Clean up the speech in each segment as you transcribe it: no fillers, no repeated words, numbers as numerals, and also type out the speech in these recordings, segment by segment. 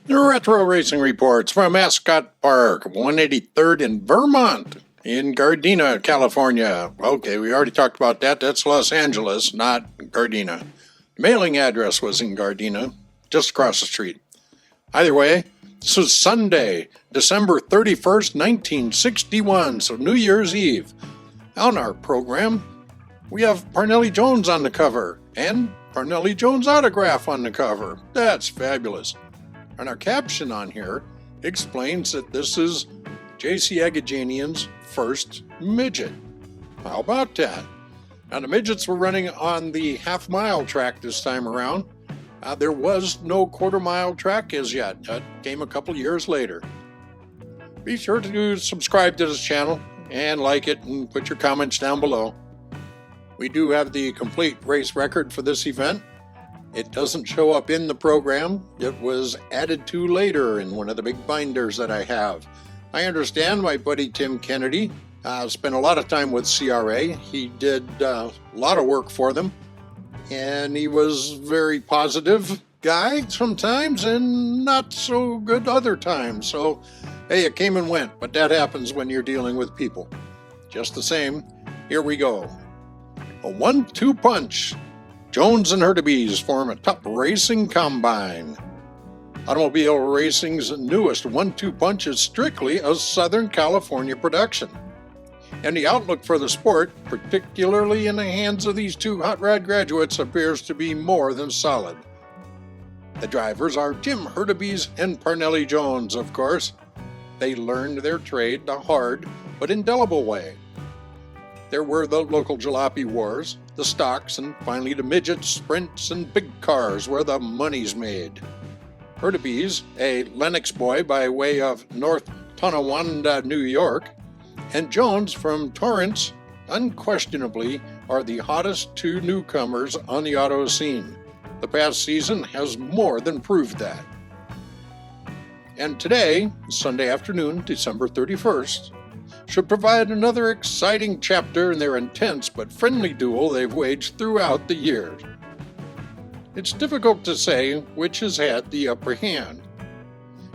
Retro racing reports from Ascot Park, 183rd in Vermont, in Gardena, California. Okay, we already talked about that. That's Los Angeles, not Gardena. The mailing address was in Gardena, just across the street. Either way, this was Sunday, December 31st, 1961, so New Year's Eve. On our program, we have Parnelli Jones on the cover, and Parnelli Jones autograph on the cover. That's fabulous. And our caption on here explains that this is JC Agajanian's first midget. How about that? Now, the midgets were running on the half-mile track this time around. There was no quarter-mile track as yet. That came a couple years later. Be sure to subscribe to this channel and like it and put your comments down below. We do have the complete race record for this event. It doesn't show up in the program. It was added to later in one of the big binders that I have. I understand my buddy Tim Kennedy spent a lot of time with CRA. He did a lot of work for them, and he was a very positive guy sometimes and not so good other times. So, hey, it came and went, but that happens when you're dealing with people. Just the same, here we go. A 1-2 punch. Jones and Hurtubise form a top racing combine. Automobile racing's newest 1-2 punch is strictly a Southern California production. And the outlook for the sport, particularly in the hands of these two hot rod graduates, appears to be more than solid. The drivers are Tim Hurtubise and Parnelli Jones, of course. They learned their trade the hard but indelible way. There were the local jalopy wars, the stocks, and finally the midgets, sprints, and big cars where the money's made. Hurtubise, a Lenox boy by way of North Tonawanda, New York, and Jones from Torrance, unquestionably are the hottest two newcomers on the auto scene. The past season has more than proved that. And today, Sunday afternoon, December 31st, should provide another exciting chapter in their intense but friendly duel they've waged throughout the years. It's difficult to say which has had the upper hand.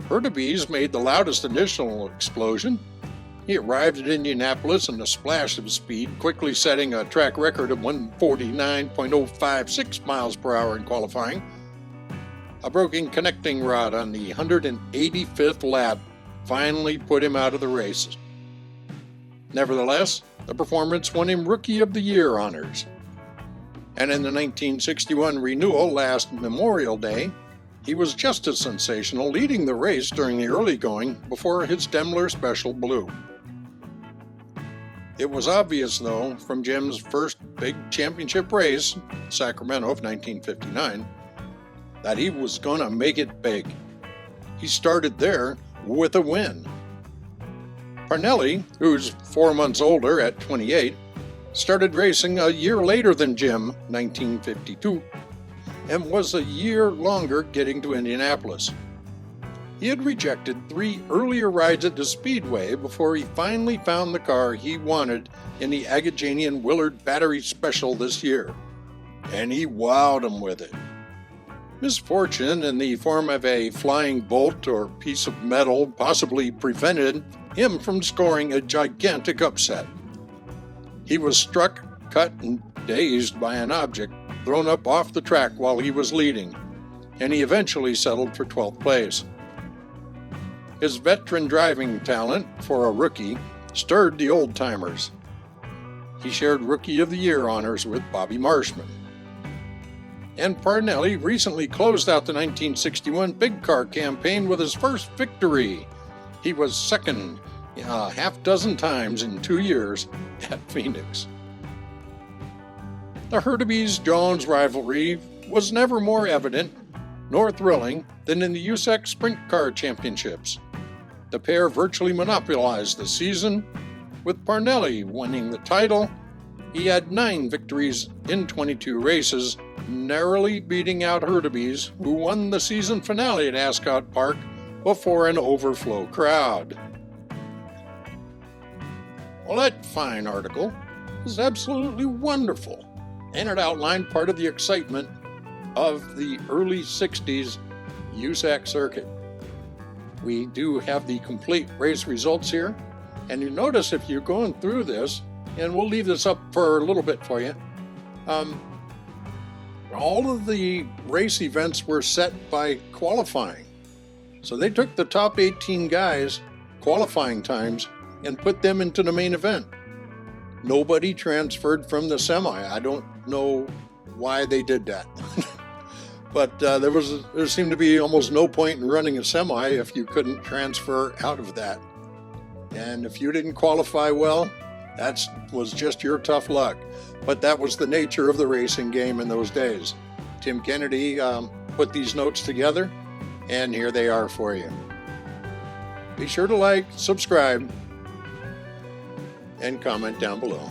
Hurtubise made the loudest initial explosion. He arrived at Indianapolis in a splash of speed, quickly setting a track record of 149.056 miles per hour in qualifying. A broken connecting rod on the 185th lap finally put him out of the race. Nevertheless, the performance won him Rookie of the Year honors. And in the 1961 renewal last Memorial Day, he was just as sensational, leading the race during the early going before his Daimler Special blew. It was obvious, though, from Jim's first big championship race, Sacramento of 1959, that he was going to make it big. He started there with a win. Parnelli, who's 4 months older at 28, started racing a year later than Jim, 1952, and was a year longer getting to Indianapolis. He had rejected 3 earlier rides at the Speedway before he finally found the car he wanted in the Agajanian Willard Battery Special this year, and he wowed him with it. Misfortune in the form of a flying bolt or piece of metal possibly prevented him from scoring a gigantic upset. He was struck, cut, and dazed by an object thrown up off the track while he was leading, and he eventually settled for 12th place. His veteran driving talent for a rookie stirred the old-timers. He shared Rookie of the Year honors with Bobby Marshman. And Parnelli recently closed out the 1961 Big Car campaign with his first victory. He was second a half dozen times in 2 years at Phoenix. The Hurtubise-Jones rivalry was never more evident nor thrilling than in the USAC Sprint Car Championships. The pair virtually monopolized the season, with Parnelli winning the title. He had 9 victories in 22 races, narrowly beating out Hurtubise, who won the season finale at Ascot Park before an overflow crowd. Well, that fine article was absolutely wonderful, and it outlined part of the excitement of the early 60s USAC circuit. We do have the complete race results here. And you notice if you're going through this, and we'll leave this up for a little bit for you, all of the race events were set by qualifying. So they took the top 18 guys' qualifying times and put them into the main event. Nobody transferred from the semi. I don't know why they did that. But there seemed to be almost no point in running a semi if you couldn't transfer out of that. And if you didn't qualify well, that was just your tough luck. But that was the nature of the racing game in those days. Tim Kennedy put these notes together, and here they are for you. Be sure to like, subscribe, and comment down below.